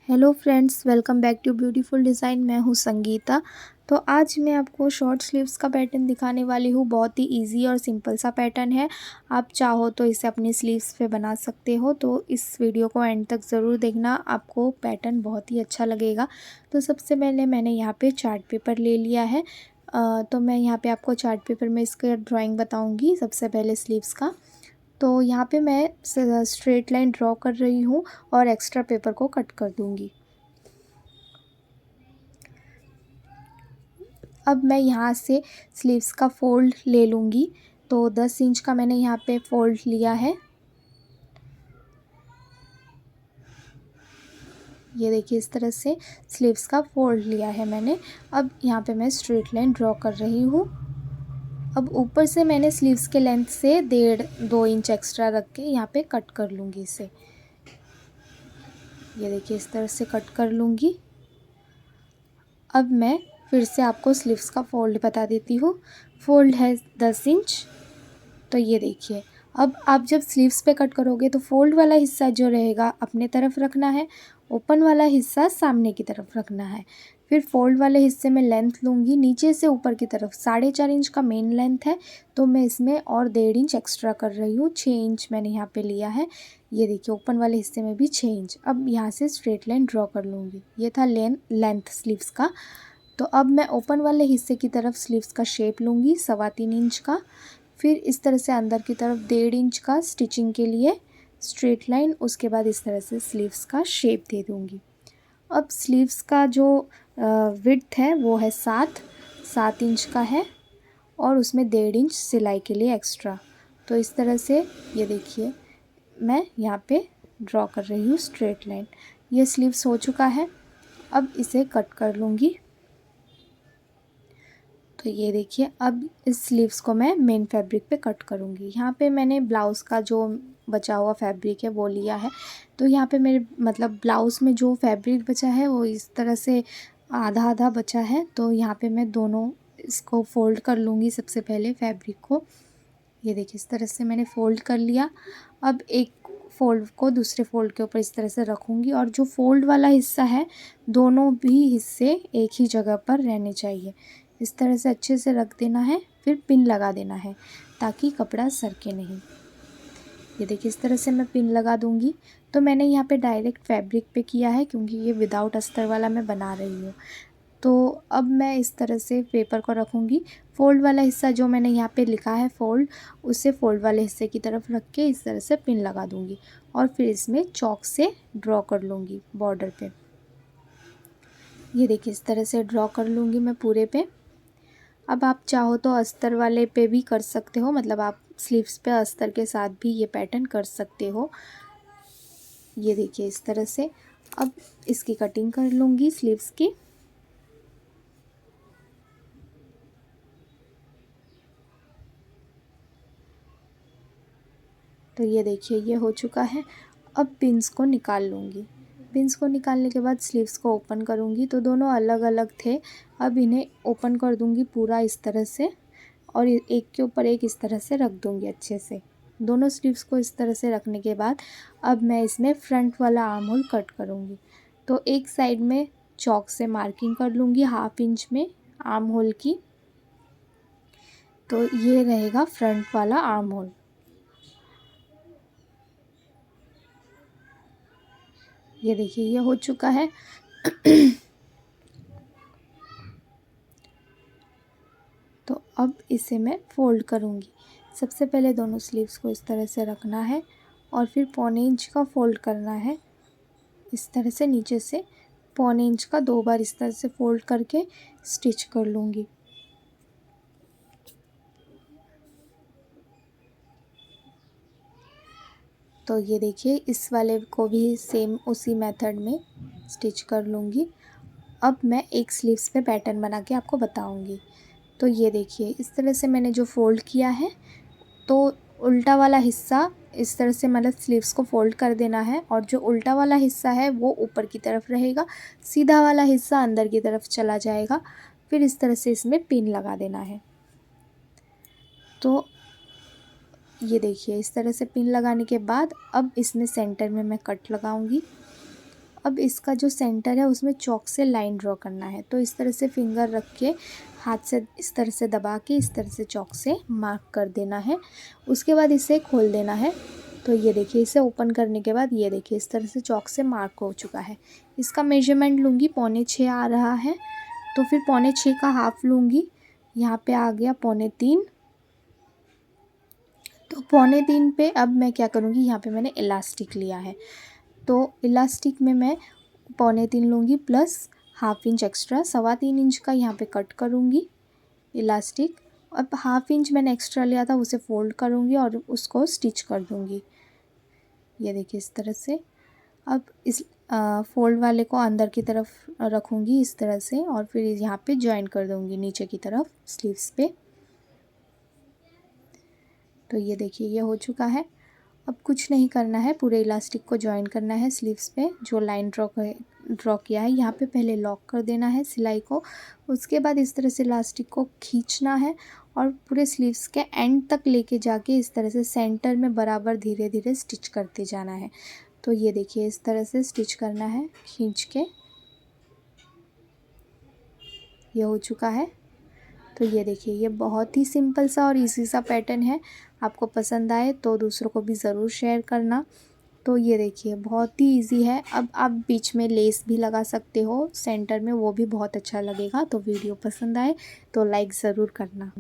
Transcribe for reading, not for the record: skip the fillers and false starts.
Hello friends, welcome back to beautiful design. मैं हूँ संगीता। तो आज मैं आपको शॉर्ट स्लीव्स का पैटर्न दिखाने वाली हूँ। बहुत ही इजी और सिंपल सा पैटर्न है। आप चाहो तो इसे अपनी स्लीव्स पे बना सकते हो। तो इस वीडियो को एंड तक ज़रूर देखना, आपको पैटर्न बहुत ही अच्छा लगेगा। तो सबसे पहले मैंने यहाँ पे चार्ट पेपर ले लिया है। तो मैं यहाँ पे आपको चार्ट पेपर में इसका ड्राइंग बताऊँगी। सबसे पहले स्लीव्स का तो यहाँ पे मैं स्ट्रेट लाइन ड्रॉ कर रही हूँ और एक्स्ट्रा पेपर को कट कर दूँगी। अब मैं यहाँ से स्लीव्स का फ़ोल्ड ले लूँगी। तो 10 इंच का मैंने यहाँ पे फ़ोल्ड लिया है। ये देखिए, इस तरह से स्लीव्स का फ़ोल्ड लिया है मैंने। अब यहाँ पे मैं स्ट्रेट लाइन ड्रॉ कर रही हूँ। अब ऊपर से मैंने स्लीव्स के लेंथ से 1.5-2 इंच एक्स्ट्रा रख के यहाँ पे कट कर लूँगी इसे। ये देखिए, इस तरह से कट कर लूँगी। अब मैं फिर से आपको स्लीव्स का फ़ोल्ड बता देती हूँ। फ़ोल्ड है 10 इंच। तो ये देखिए, अब आप जब स्लीव्स पे कट करोगे तो फ़ोल्ड वाला हिस्सा जो रहेगा अपने तरफ रखना है, ओपन वाला हिस्सा सामने की तरफ रखना है। फिर फ़ोल्ड वाले हिस्से में लेंथ लूँगी नीचे से ऊपर की तरफ। 4.5 इंच का मेन लेंथ है, तो मैं इसमें और 1.5 इंच एक्स्ट्रा कर रही हूँ। 6 इंच मैंने यहाँ पे लिया है। ये देखिए, ओपन वाले हिस्से में भी 6 इंच। अब यहाँ से स्ट्रेट लाइन ड्रॉ कर लूँगी। ये था लेंथ स्लीव्स का। तो अब मैं ओपन वाले हिस्से की तरफ स्लीव्स का शेप लूँगी 3.25 इंच का। फिर इस तरह से अंदर की तरफ 1.5 इंच का स्टिचिंग के लिए स्ट्रेट लाइन। उसके बाद इस तरह से स्लीव्स का शेप दे दूँगी। अब स्लीव्स का जो विड्थ है वो है 7 इंच का है और उसमें 1.5 इंच सिलाई के लिए एक्स्ट्रा। तो इस तरह से ये देखिए, मैं यहाँ पे ड्रॉ कर रही हूँ स्ट्रेट लाइन। ये स्लीव्स हो चुका है। अब इसे कट कर लूँगी। तो ये देखिए, अब इस स्लीव्स को मैं मेन फैब्रिक पे कट करूँगी। यहाँ पे मैंने ब्लाउज़ का जो बचा हुआ फैब्रिक है वो लिया है। तो यहाँ पे मेरे मतलब ब्लाउज़ में जो फैब्रिक बचा है वो इस तरह से आधा आधा बचा है। तो यहाँ पे मैं दोनों इसको फ़ोल्ड कर लूँगी सबसे पहले फैब्रिक को। ये देखिए, इस तरह से मैंने फ़ोल्ड कर लिया। अब एक फ़ोल्ड को दूसरे फ़ोल्ड के ऊपर इस तरह से रखूँगी और जो फ़ोल्ड वाला हिस्सा है, दोनों भी हिस्से एक ही जगह पर रहने चाहिए। इस तरह से अच्छे से रख देना है, फिर पिन लगा देना है ताकि कपड़ा सरके नहीं। ये देखिए, इस तरह से मैं पिन लगा दूँगी। तो मैंने यहाँ पे डायरेक्ट फैब्रिक पे किया है क्योंकि ये विदाउट अस्तर वाला मैं बना रही हूँ। तो अब मैं इस तरह से पेपर को रखूँगी। फ़ोल्ड वाला हिस्सा जो मैंने यहाँ पे लिखा है फ़ोल्ड, उसे फ़ोल्ड वाले हिस्से की तरफ रख के इस तरह से पिन लगा दूँगी और फिर इसमें चॉक से ड्रॉ कर लूँगी बॉर्डर पे। ये देखिए, इस तरह से ड्रॉ कर लूँगी मैं पूरे पे। अब आप चाहो तो अस्तर वाले पे भी कर सकते हो, मतलब आप स्लीव्स पे अस्तर के साथ भी ये पैटर्न कर सकते हो। ये देखिए, इस तरह से अब इसकी कटिंग कर लूँगी स्लीव्स की। तो ये देखिए, ये हो चुका है। अब पिन्स को निकाल लूँगी। पिन्स को निकालने के बाद स्लीव्स को ओपन करूँगी। तो दोनों अलग अलग थे, अब इन्हें ओपन कर दूँगी पूरा इस तरह से और एक के ऊपर एक इस तरह से रख दूँगी अच्छे से। दोनों स्लीव्स को इस तरह से रखने के बाद अब मैं इसमें फ्रंट वाला आर्म होल कट करूँगी। तो एक साइड में चॉक से मार्किंग कर लूँगी 1/2 इंच में आर्म होल की। तो ये रहेगा फ्रंट वाला आर्म होल। ये देखिए, ये हो चुका है। तो अब इसे मैं फ़ोल्ड करूँगी। सबसे पहले दोनों स्लीव्स को इस तरह से रखना है और फिर 1/4 इंच का फ़ोल्ड करना है। इस तरह से नीचे से 1/4 इंच का 2 बार इस तरह से फ़ोल्ड करके स्टिच कर लूँगी। तो ये देखिए, इस वाले को भी सेम उसी मेथड में स्टिच कर लूँगी। अब मैं एक स्लीव्स पे पैटर्न बना के आपको बताऊँगी। तो ये देखिए, इस तरह से मैंने जो फ़ोल्ड किया है, तो उल्टा वाला हिस्सा इस तरह से मतलब स्लीव्स को फ़ोल्ड कर देना है और जो उल्टा वाला हिस्सा है वो ऊपर की तरफ रहेगा, सीधा वाला हिस्सा अंदर की तरफ चला जाएगा। फिर इस तरह से इसमें पिन लगा देना है। तो ये देखिए, इस तरह से पिन लगाने के बाद अब इसमें सेंटर में मैं कट लगाऊंगी। अब इसका जो सेंटर है उसमें चॉक से लाइन ड्रॉ करना है। तो इस तरह से फिंगर रख के हाथ से इस तरह से दबा के इस तरह से चॉक से मार्क कर देना है। उसके बाद इसे खोल देना है। तो ये देखिए, इसे ओपन करने के बाद ये देखिए इस तरह से चॉक से मार्क हो चुका है। इसका मेजरमेंट लूँगी, 6.25 आ रहा है, तो फिर 6.25 का हाफ़ लूँगी। यहाँ पे आ गया 3.25। तो 3.25 पे अब मैं क्या करूँगी, यहाँ पे मैंने इलास्टिक लिया है, तो इलास्टिक में मैं 3.25 लूँगी plus half inch extra, 3.25 inch का यहाँ पे कट करूँगी इलास्टिक। अब हाफ़ इंच मैंने एक्स्ट्रा लिया था उसे फ़ोल्ड करूँगी और उसको स्टिच कर दूँगी। ये देखिए इस तरह से। अब इस फ़ोल्ड वाले को अंदर की तरफ रखूँगी इस तरह से और फिर यहाँ पे जॉइन कर दूँगी नीचे की तरफ स्लीव्स पे। तो ये देखिए ये हो चुका है। अब कुछ नहीं करना है, पूरे इलास्टिक को जॉइन करना है स्लीव्स पे, जो लाइन ड्रॉ किया है यहाँ पे पहले लॉक कर देना है सिलाई को। उसके बाद इस तरह से इलास्टिक को खींचना है और पूरे स्लीव्स के एंड तक लेके जाके इस तरह से सेंटर में बराबर धीरे धीरे स्टिच करते जाना है। तो ये देखिए इस तरह से स्टिच करना है खींच के। ये हो चुका है। तो ये देखिए ये बहुत ही सिंपल सा और इजी सा पैटर्न है। आपको पसंद आए तो दूसरों को भी ज़रूर शेयर करना। तो ये देखिए बहुत ही इजी है। अब आप बीच में लेस भी लगा सकते हो सेंटर में, वो भी बहुत अच्छा लगेगा। तो वीडियो पसंद आए तो लाइक ज़रूर करना।